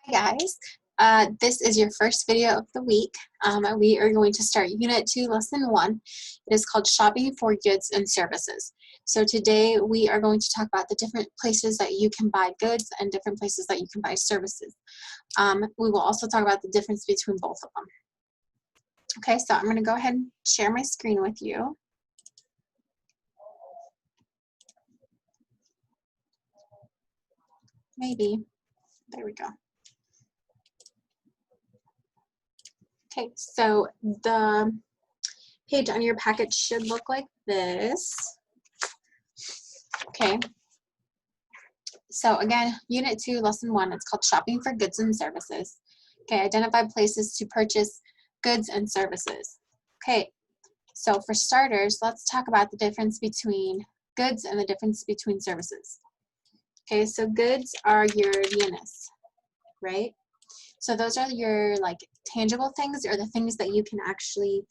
Hi guys, this is your first video of the week. We are going to start Unit 2, Lesson 1. It is called Shopping for Goods and Services. So today we are going to talk about the different places that you can buy goods and different places that you can buy services. We will also talk about the difference between both of them. Okay, so I'm going to go ahead and share my screen with you. Maybe. There we go. Okay, so the page on your packet should look like this. Okay. So again, Unit 2, Lesson 1, it's called Shopping for Goods and Services. Okay, identify places to purchase goods and services. Okay, so for starters, let's talk about the difference between goods and the difference between services. Okay, so goods are your bienes, right? So those are your like tangible things, or the things that you can actually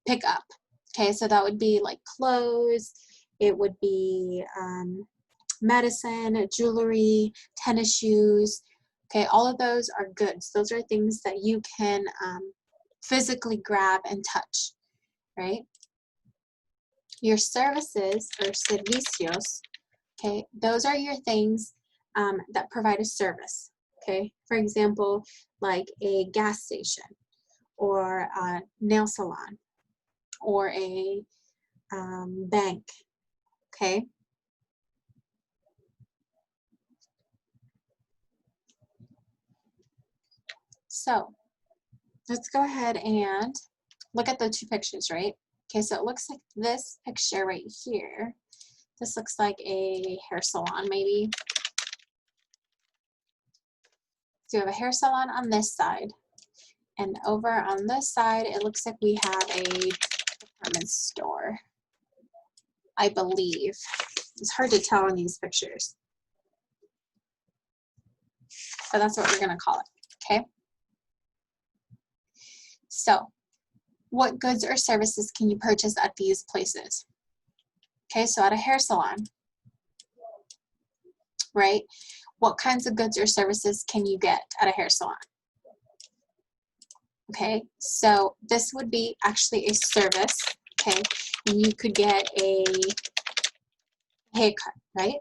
pick up. Okay, so that would be like clothes, it would be medicine, jewelry, tennis shoes. Okay, all of those are goods. Those are things that you can physically grab and touch, right? Your services, or servicios, okay, those are your things that provide a service. Okay, for example, like a gas station, or a nail salon, or a bank. Okay. So let's go ahead and look at the two pictures, right? Okay, so it looks like this picture right here. This looks like a hair salon, maybe. So you have a hair salon on this side. And over on this side, it looks like we have a department store, I believe. It's hard to tell in these pictures. But that's what we're going to call it, okay? So, what goods or services can you purchase at these places? Okay, so at a hair salon, right? What kinds of goods or services can you get at a hair salon? Okay, so this would be actually a service, okay? And you could get a haircut, right?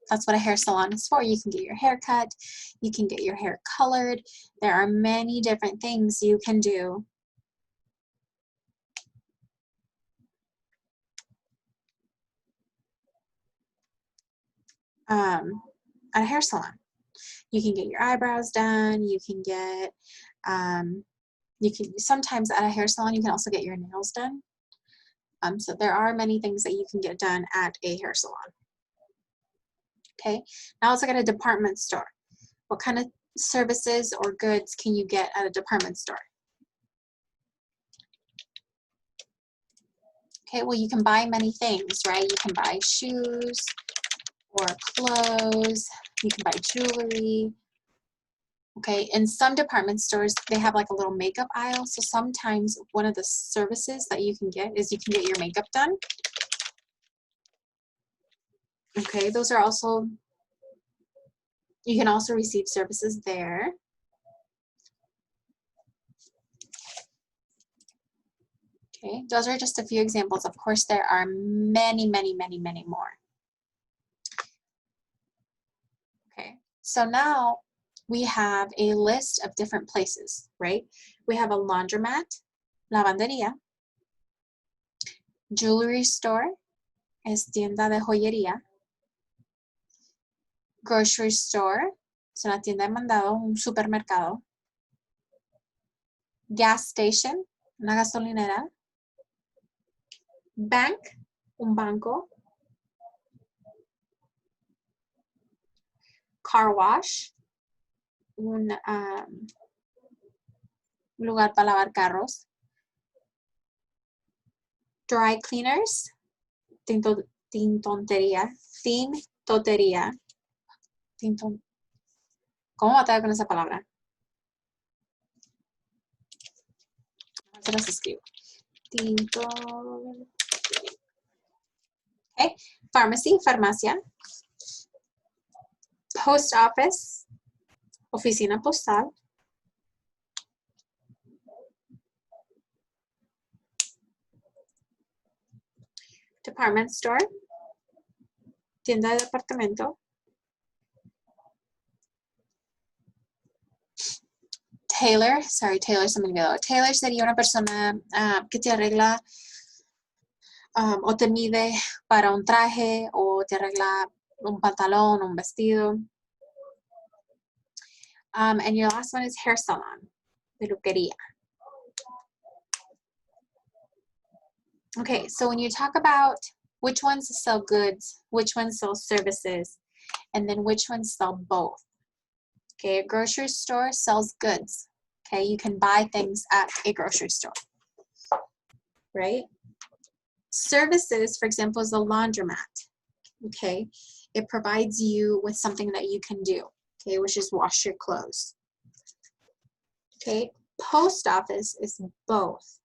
That's what a hair salon is for. You can get your hair cut, you can get your hair colored. There are many different things you can do at a hair salon. You can get your eyebrows done, you can get, sometimes at a hair salon, you can also get your nails done. So there are many things that you can get done at a hair salon. Okay, now let's look at a department store. What kind of services or goods can you get at a department store? Okay, well, you can buy many things, right? You can buy shoes or clothes, you can buy jewelry. Okay, in some department stores, they have like a little makeup aisle. So sometimes one of the services that you can get is you can get your makeup done. Okay, those are also, you can also receive services there. Okay, those are just a few examples. Of course, there are many, many, many, many more. Okay, so now we have a list of different places, right? We have a laundromat, lavandería, jewelry store, es tienda de joyería, grocery store, es una tienda de mandado, un supermercado, gas station, una gasolinera, bank, un banco, car wash, un lugar para lavar carros, dry cleaners, tintotería, ¿cómo batallar con esa palabra? Se las escribo. Okay, pharmacy, farmacia. Post office, oficina postal. Department store, tienda de departamento. Tailor, sorry, tailor se me olvidó. Tailor sería una persona que te arregla o te mide para un traje o te arregla un pantalón, un vestido. And your last one is hair salon, peluquería. Okay, so when you talk about which ones sell goods, which ones sell services, and then which ones sell both. Okay, a grocery store sells goods. Okay, you can buy things at a grocery store, right? Services, for example, is a laundromat. Okay, it provides you with something that you can do, okay, which is wash your clothes. Okay, post office is both,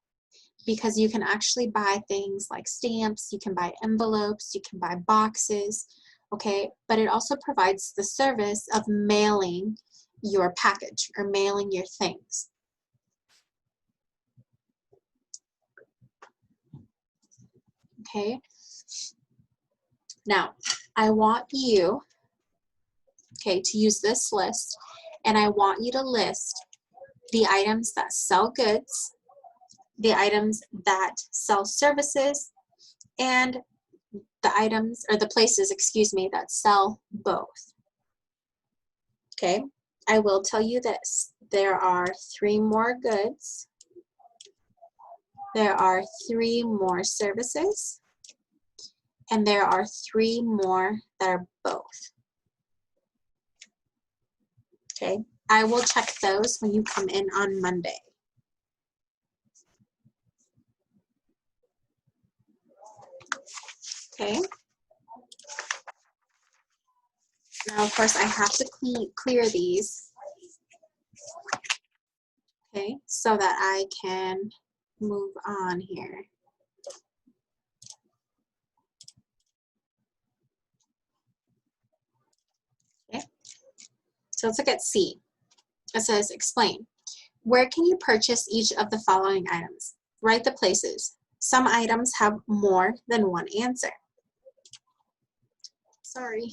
because you can actually buy things like stamps, you can buy envelopes, you can buy boxes, okay, but it also provides the service of mailing your package or mailing your things. Okay, now I want you, okay, to use this list, and I want you to list the items that sell goods, the items that sell services, and the items, or the places, excuse me, that sell both. Okay, I will tell you this. There are 3 more goods. There are 3 more services. And there are 3 more that are both. Okay, I will check those when you come in on Monday. Okay. Now, of course, I have to clear these. Okay, so that I can move on here. Okay, so let's look at C. It says, explain. Where can you purchase each of the following items? Write the places. Some items have more than one answer. Sorry.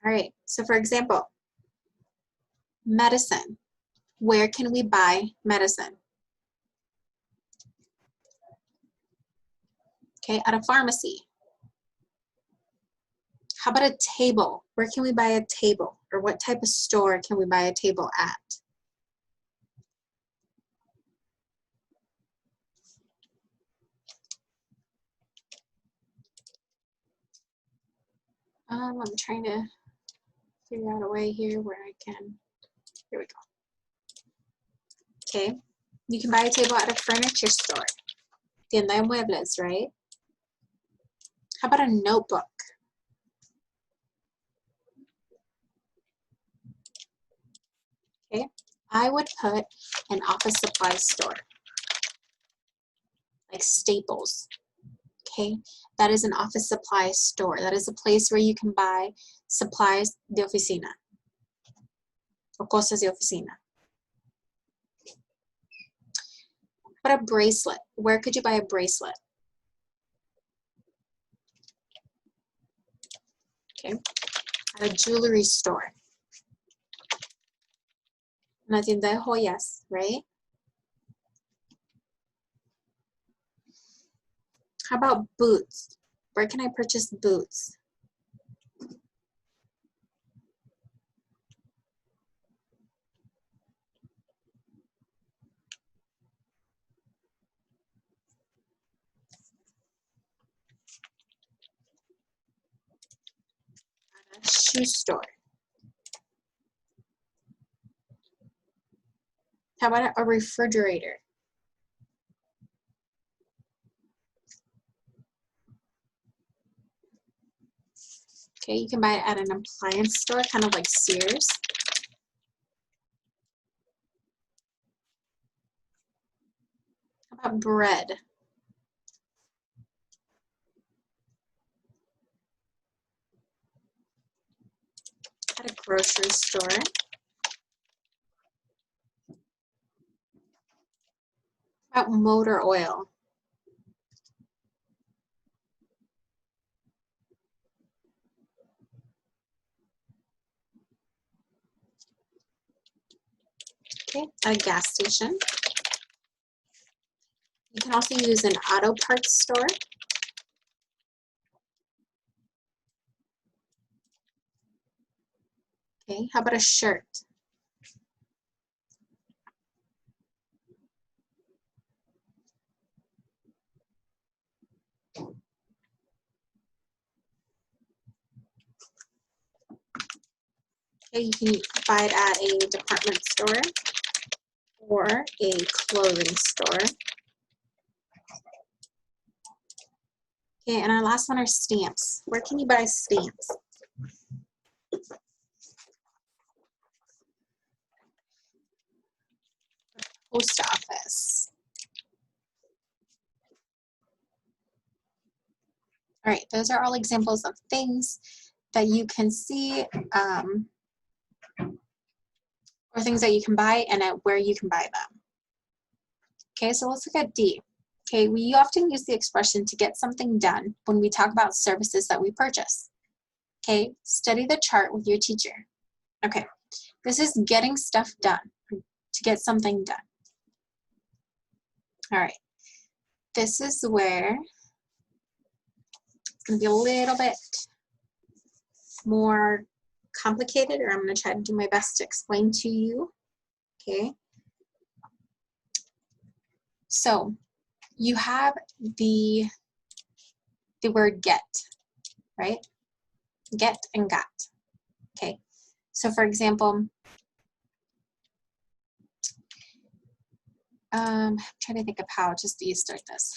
All right, so for example, medicine. Where can we buy medicine? Okay, at a pharmacy. How about a table? Where can we buy a table? Or what type of store can we buy a table at? I'm trying to figure out a way here where I can, here we go. Okay, you can buy a table at a furniture store. Tienda de muebles, right? How about a notebook? Okay, I would put an office supply store, like Staples. Okay, that is an office supply store. That is a place where you can buy supplies de oficina o cosas de oficina. But a bracelet, where could you buy a bracelet? Okay, at a jewelry store. Una tienda de joyas, right? How about boots? Where can I purchase boots? At a shoe store. How about a refrigerator? Okay, you can buy it at an appliance store, kind of like Sears. How about bread? At a grocery store. About motor oil. Okay, at a gas station. You can also use an auto parts store. Okay, how about a shirt? Okay, you can buy it at a department store or a clothing store. Okay, and our last one are stamps. Where can you buy stamps? Post office. All right, those are all examples of things that you can see or things that you can buy and at where you can buy them. Okay, so let's look at D. Okay, we often use the expression to get something done when we talk about services that we purchase. Okay, study the chart with your teacher. Okay, this is getting stuff done, to get something done. All right, this is where it's going to be a little bit more complicated, or I'm going to try to do my best to explain to you. Okay, so you have the word get, right? Get and got. Okay, so for example, I'm trying to think of how just to start this.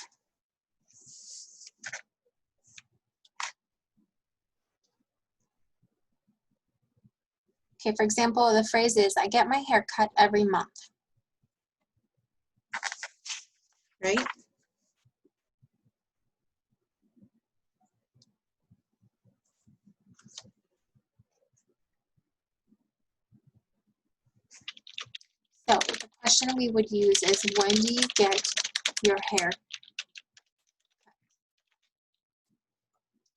Okay, for example, the phrase is, I get my hair cut every month, right? So the question we would use is, when do you get your hair?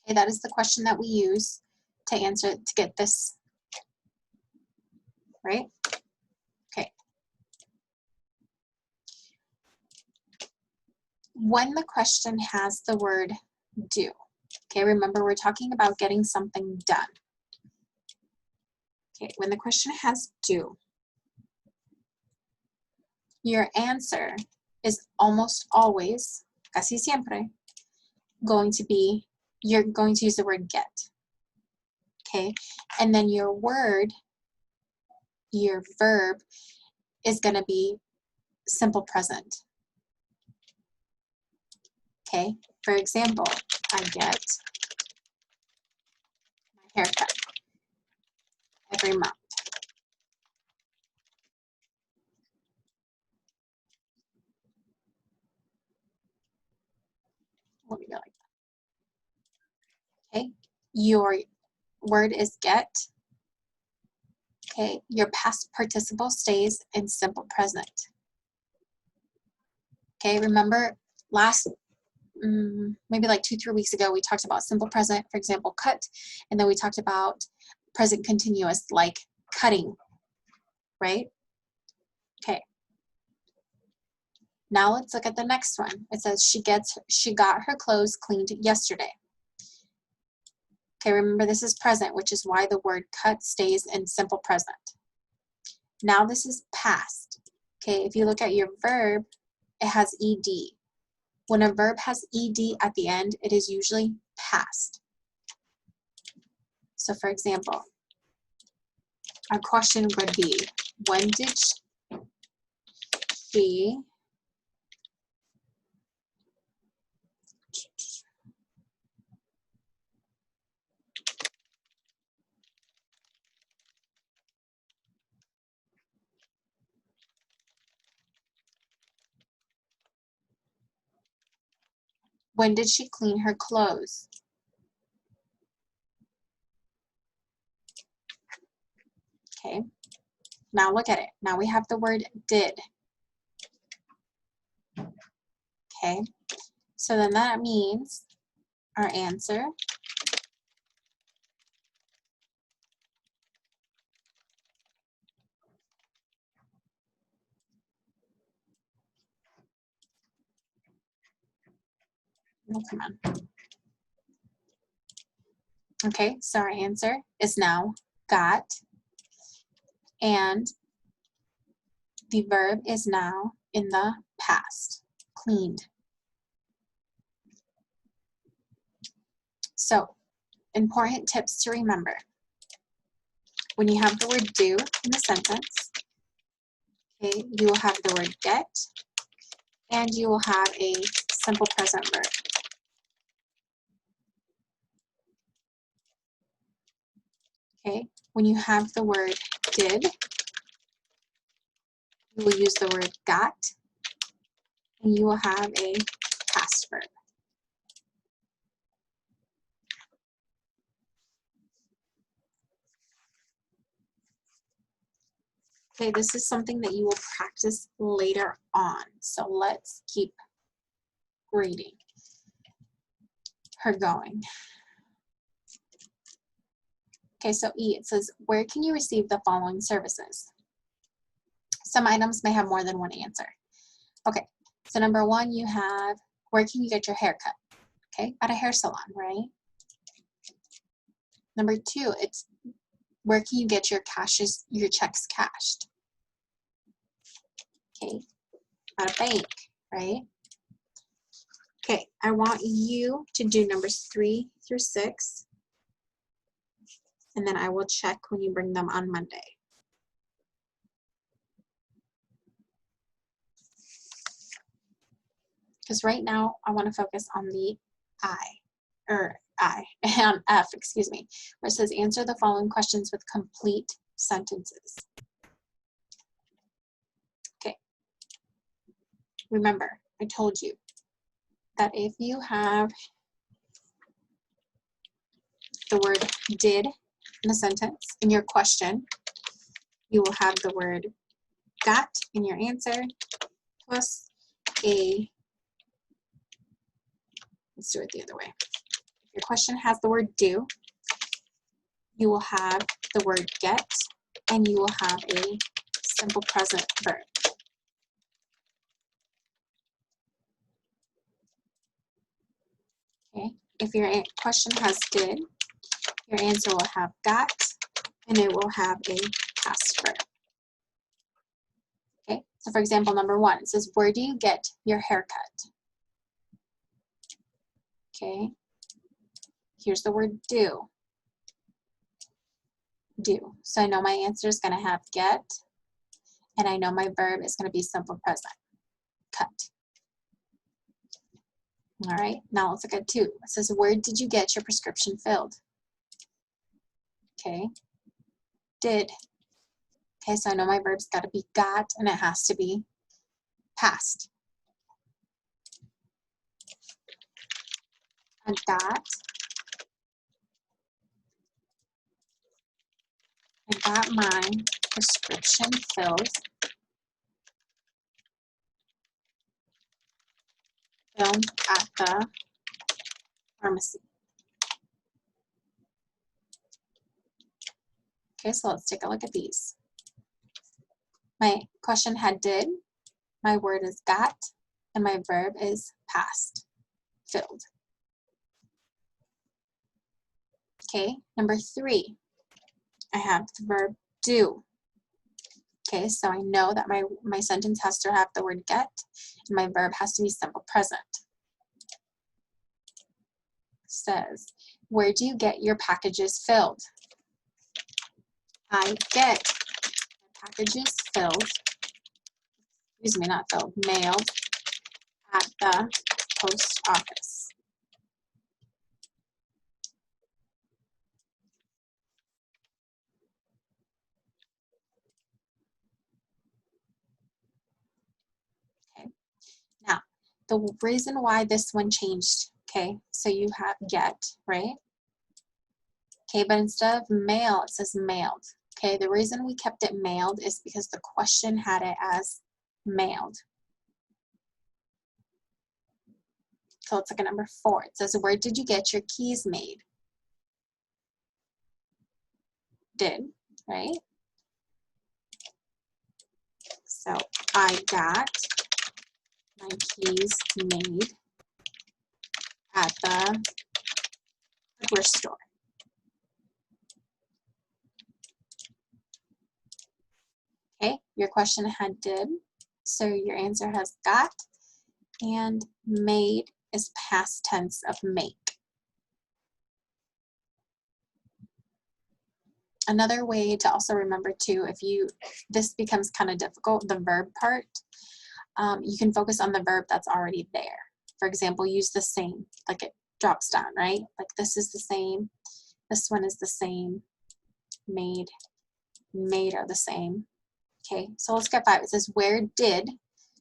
Okay, that is the question that we use to answer, to get this, right? Okay. When the question has the word do, okay, remember we're talking about getting something done. Okay, when the question has do, your answer is almost always, casi siempre, going to be, you're going to use the word get. Okay, and then your word, your verb, is going to be simple present. Okay, for example, I get my haircut every month. Let me go like that. Okay, your word is get. Okay, your past participle stays in simple present. Okay, remember last maybe like 2-3 weeks ago, we talked about simple present, for example, cut, and then we talked about present continuous, like cutting, right? Okay. Now let's look at the next one. It says she got her clothes cleaned yesterday. Okay, remember this is present, which is why the word cut stays in simple present. Now this is past. Okay, if you look at your verb, it has ed. When a verb has ed at the end, it is usually past. So for example, our question would be, when did she clean her clothes? Okay, now look at it. Now we have the word did. Okay, so then that means our answer oh, come on. Okay, so our answer is now got, and the verb is now in the past, cleaned. So, important tips to remember. When you have the word do in the sentence, okay, you will have the word get, and you will have a simple present verb. Okay, when you have the word did, you will use the word got, and you will have a past verb. Okay, this is something that you will practice later on. So let's keep reading her going. Okay, so E, it says, where can you receive the following services? Some items may have more than one answer. Okay, so number one, you have, where can you get your hair cut? Okay, at a hair salon, right? Number two, it's where can you get your checks cashed? Okay, at a bank, right? Okay, I want you to do numbers 3 through 6, and then I will check when you bring them on Monday. Because right now, I want to focus on the on F, excuse me, where it says answer the following questions with complete sentences. Okay. Remember, I told you that if you have the word did in a sentence in your question, you will have the word got in your answer plus a, let's do it the other way. If your question has the word do, you will have the word get, and you will have a simple present verb. Okay, if your question has did, your answer will have got, and it will have a past verb. Okay, so for example, number 1, it says, where do you get your haircut? Okay, here's the word do. Do. So I know my answer is going to have get, and I know my verb is going to be simple present, cut. All right, now let's look at 2. It says, where did you get your prescription filled? Okay, did. Okay, so I know my verb's got to be got, and it has to be past. I got my prescription filled at the pharmacy. Okay, so let's take a look at these. My question had did, my word is got, and my verb is past, filled. Okay, number 3, I have the verb do. Okay, so I know that my sentence has to have the word get, and my verb has to be simple present. It says, where do you get your packages filled? I get packages filled, excuse me, not filled, mailed at the post office. Okay, now the reason why this one changed, okay, so you have get, right? Okay, but instead of mail, it says mailed. Okay, the reason we kept it mailed is because the question had it as mailed. So let's look at number 4. It says, where did you get your keys made? Did, right? So I got my keys made at the hardware store. Okay, your question had did, so your answer has got, and made is past tense of make. Another way to also remember too, this becomes kind of difficult, the verb part, you can focus on the verb that's already there. For example, use the same, like it drops down, right? Like this is the same, this one is the same, made are the same. Okay, so let's get 5. It says, where did,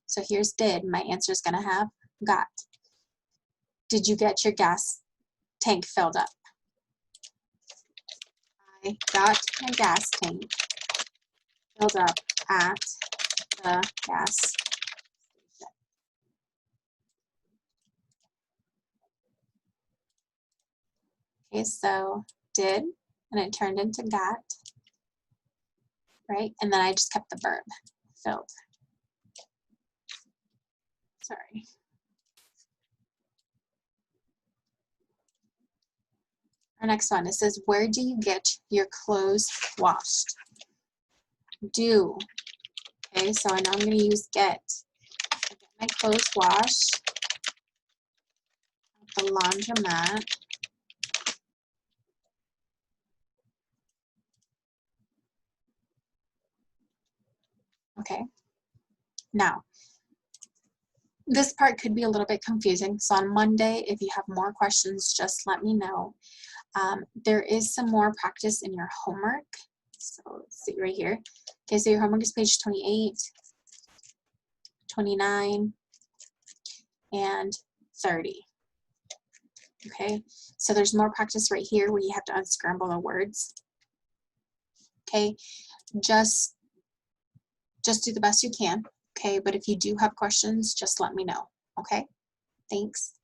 so here's did, my answer is gonna have got. Did you get your gas tank filled up? I got my gas tank filled up at the gas station. Okay, so did, and it turned into got, right? And then I just kept the verb, filled. Sorry. Our next one, it says, where do you get your clothes washed? Do. Okay, so I know I'm going to use get. I get my clothes washed at the laundromat. Okay. Now, this part could be a little bit confusing. So on Monday, if you have more questions, just let me know. There is some more practice in your homework. So let's see right here. Okay, so your homework is page 28, 29, and 30. Okay, so there's more practice right here where you have to unscramble the words. Okay, just do the best you can. Okay, but if you do have questions, just let me know. Okay, thanks.